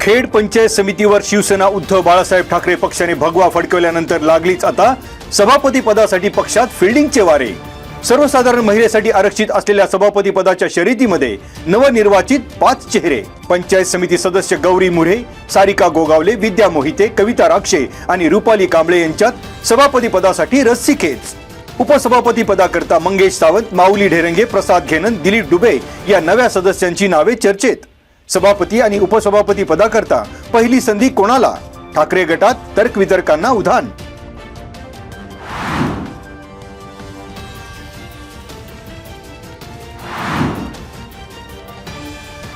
खेड पंचायत समितीवर शिवसेना उद्धव बाळासाहेब ठाकरे पक्षाने भगवा फडकवल्यानंतर लागलीच आता सभापती पदासाठी पक्षात फिल्डिंगचे वारे। सर्वसाधारण महिलेसाठी आरक्षित असलेल्या सभापती पदाच्या शर्यतीमध्ये नवनिर्वाचित 5 चेहरे पंचायत समिती सदस्य गौरी मुरे, सारिका गोगावले, विद्या मोहिते, कविता राक्षे आणि रुपाली कांबळे यांच्यात सभापती पदासाठी रस्सीखेच। उपसभापती पदाकरता मंगेश सावंत, माऊली ढेरंगे, प्रसाद घेनन, दिलीप डुबे या नव्या सदस्यांची नावे चर्चेत। सभापती आणि उपसभापती पदाकरता पहिली संधी कोणाला? ठाकरे गटात तर्कवितर्कांना उधाण।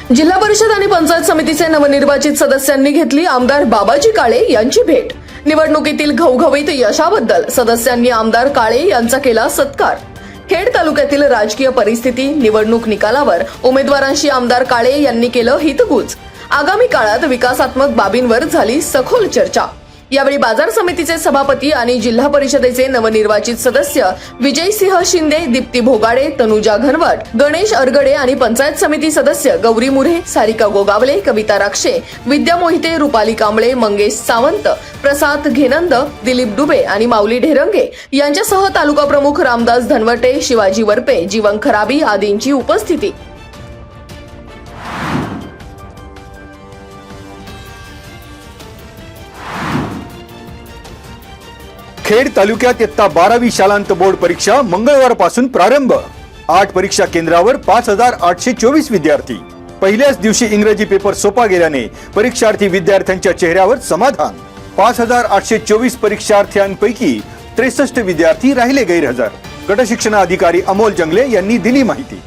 जिल्हा परिषद आणि पंचायत समितीचे नवनिर्वाचित सदस्यांनी घेतली आमदार बाबाजी काळे यांची भेट। निवडणुकीतील घवघवीत यशाबद्दल सदस्यांनी आमदार काळे यांचा केला सत्कार। खेड तालुक्यातील राजकीय परिस्थिती, निवडणूक निकालावर उमेदवारांशी आमदार काळे यांनी केलं हितगुज। आगामी काळात विकासात्मक बाबींवर झाली सखोल चर्चा। यावेळी बाजार समितीचे सभापती आणि जिल्हा परिषदेचे नवनिर्वाचित सदस्य विजयसिंह शिंदे, दीप्ती भोगाडे, तनुजा घनवट, गणेश अरगडे आणि पंचायत समिती सदस्य गौरी मुरे, सारिका गोगावले, कविता राक्षे, विद्या मोहिते, रुपाली कांबळे, मंगेश सावंत, प्रसाद घेनंद, दिलीप डुबे आणि माऊली ढेरंगे यांच्यासह तालुका प्रमुख रामदास धनवटे, शिवाजी वरपे, जीवन खराबी आदींची उपस्थिती। खेड तालुक्यात इयत्ता 12वी शालांत बोर्ड परीक्षा मंगळवारपासून प्रारंभ। 8 परीक्षा केंद्रावर 5824 विद्यार्थी। पहिल्याच दिवशी इंग्रजी पेपर सोपा गेल्याने परीक्षार्थी विद्यार्थ्यांच्या चेहऱ्यावर समाधान। 5824 परीक्षार्थ्यांपैकी 63 विद्यार्थी राहिले गैरहजर। गट शिक्षण अधिकारी अमोल जंगले यांनी दिली माहिती।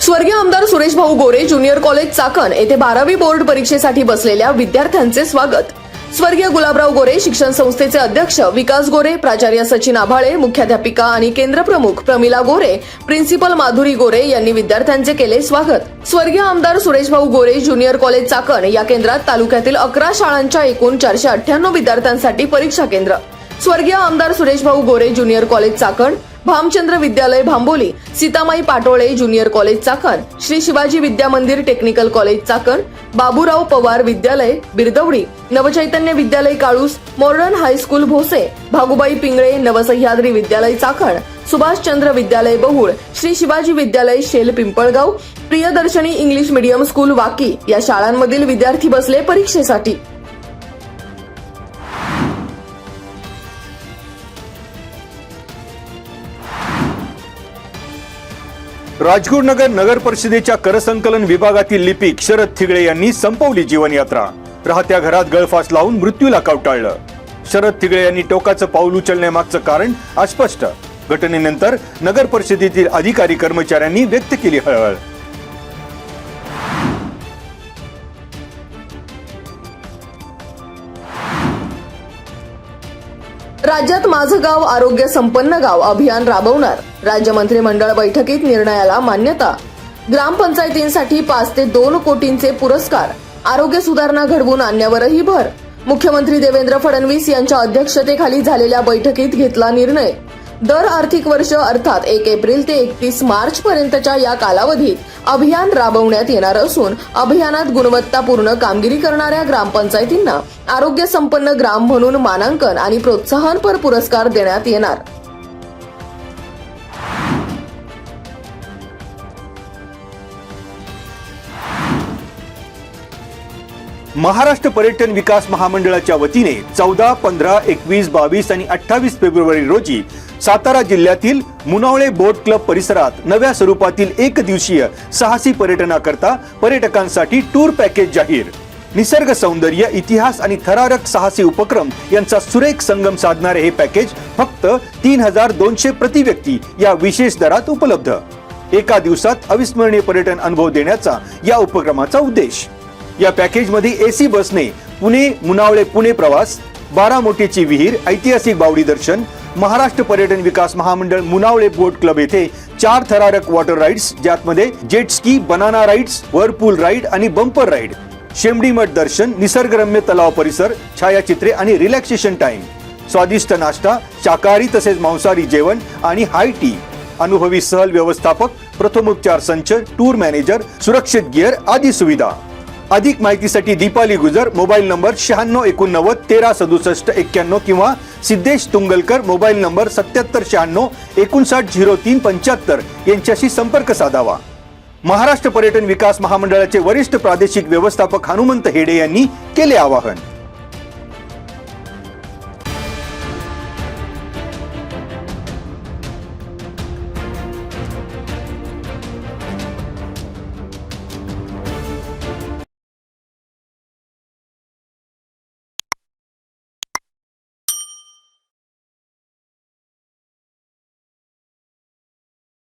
स्वर्गीय आमदार सुरेश भाऊ गोरे ज्युनियर कॉलेज चाकण येथे 12वी बोर्ड परीक्षेसाठी बसलेल्या विद्यार्थ्यांचे स्वागत। स्वर्गीय गुलाबराव गोरे शिक्षण संस्थेचे अध्यक्ष विकास गोरे, प्राचार्य सचिन आभाळे, मुख्याध्यापिका आणि केंद्र प्रमुख प्रमिला गोरे, प्रिन्सिपल माधुरी गोरे यांनी विद्यार्थ्यांचे केले स्वागत। स्वर्गीय आमदार सुरेश भाऊ गोरे ज्युनियर कॉलेज चाकण या केंद्रात तालुक्यातील 11 शाळांच्या एकूण 498 विद्यार्थ्यांसाठी परीक्षा केंद्र। स्वर्गीय आमदार सुरेश भाऊ गोरे ज्युनियर कॉलेज चाकण, भामचंद्र विद्यालय भांबोली, सीतामाई पाटोळे ज्युनियर कॉलेज चाकण, श्री शिवाजी विद्या मंदिर टेक्निकल कॉलेज चाकण, बाबूराव पवार विद्यालय बिरदवडी, नवचैतन्य विद्यालय काळूस, मॉडर्न हायस्कूल भोसे, भागुबाई पिंगळे नवसह्याद्री विद्यालय चाकण, सुभाषचंद्र विद्यालय बहुळ, श्री शिवाजी विद्यालय Shel Pimpalgaon, Priyadarshani English medium school Waki या शाळांमधील विद्यार्थी बसले परीक्षेसाठी। राजगुरुनगर नगर परिषदेच्या करसंकलन विभागातील लिपिक शरद थिगळे यांनी संपवली जीवनयात्रा। राहत्या घरात गळफास लावून मृत्यूला कवटाळलं। शरद थिगळे यांनी टोकाचं पाऊल उचलण्यामागचं कारण अस्पष्ट। घटनेनंतर नगर परिषदेतील अधिकारी कर्मचाऱ्यांनी व्यक्त केली हळहळ। राज्यात माझं गाव आरोग्य संपन्न गाव अभियान राबवणार। राज्य मंत्रिमंडळ बैठकीत निर्णयाला मान्यता। ग्रामपंचायतींसाठी 5 ते 2 कोटींचे पुरस्कार। आरोग्य सुधारणा घडवून आणण्यावरही भर। मुख्यमंत्री देवेंद्र फडणवीस यांच्या अध्यक्षतेखाली झालेल्या बैठकीत घेतला निर्णय। दर आर्थिक वर्ष अर्थात 1 एप्रिल ते 31 मार्च पर्यंतच्या या कालावधीत अभियान राबवण्यात येणार असून अभियानात गुणवत्तापूर्ण कामगिरी करणाऱ्या ग्रामपंचायतींना आरोग्य संपन्न ग्राम म्हणून मानांकन आणि प्रोत्साहनपर पुरस्कार देण्यात येणार। महाराष्ट्र पर्यटन विकास महामंडळाच्या वतीने 14, 15, 21, 22 आणि 28 फेब्रुवारी रोजी सातारा जिल्ह्यातील मुनावळे बोट क्लब परिसरात नव्या स्वरूपातील 1 दिवसीय साहसी पर्यटनाकरता पर्यटकांसाठी टूर पॅकेज जाहीर। निसर्ग सौंदर्य, इतिहास आणि थरारक साहसी उपक्रम यांचा सुरेख संगम साधणारे हे पॅकेज फक्त 3200 प्रति व्यक्ती या विशेष दरात उपलब्ध। एका दिवसात अविस्मरणीय पर्यटन अनुभव देण्याचा या उपक्रमाचा उद्देश। या पॅकेज मध्ये एसी बसने पुणे मुनावळे पुणे प्रवास, 12 मोटीची विहीर, ऐतिहासिक बावडी दर्शन, महाराष्ट्र पर्यटन विकास महामंडळ मुनावळे बोट क्लब येथे 4 थरारक वॉटर राईड्स ज्यामध्ये jet ski, banana rides, whirlpool ride आणि बंपर राईड, शेमडी मठ दर्शन, निसर्गरम्य तलाव परिसर, छायाचित्रे आणि रिलॅक्सेशन टाइम, स्वादिष्ट नाश्ता, शाकाहारी तसेच मांसाहारी जेवण आणि हाय टी, अनुभवी सहल व्यवस्थापक, प्रथमोपचार संच, टूर मॅनेजर, सुरक्षित गिअर आदी सुविधा. अधिक माहितीसाठी दीपाली गुजर, मोबाईल नंबर 9689 1367 91 किंवा सिद्धेश तुंगलकर, मोबाईल नंबर 7796 5903 75 यांच्याशी संपर्क साधावा. महाराष्ट्र पर्यटन विकास महामंडळाचे वरिष्ठ प्रादेशिक व्यवस्थापक हनुमंत हेडे यांनी केले आवाहन.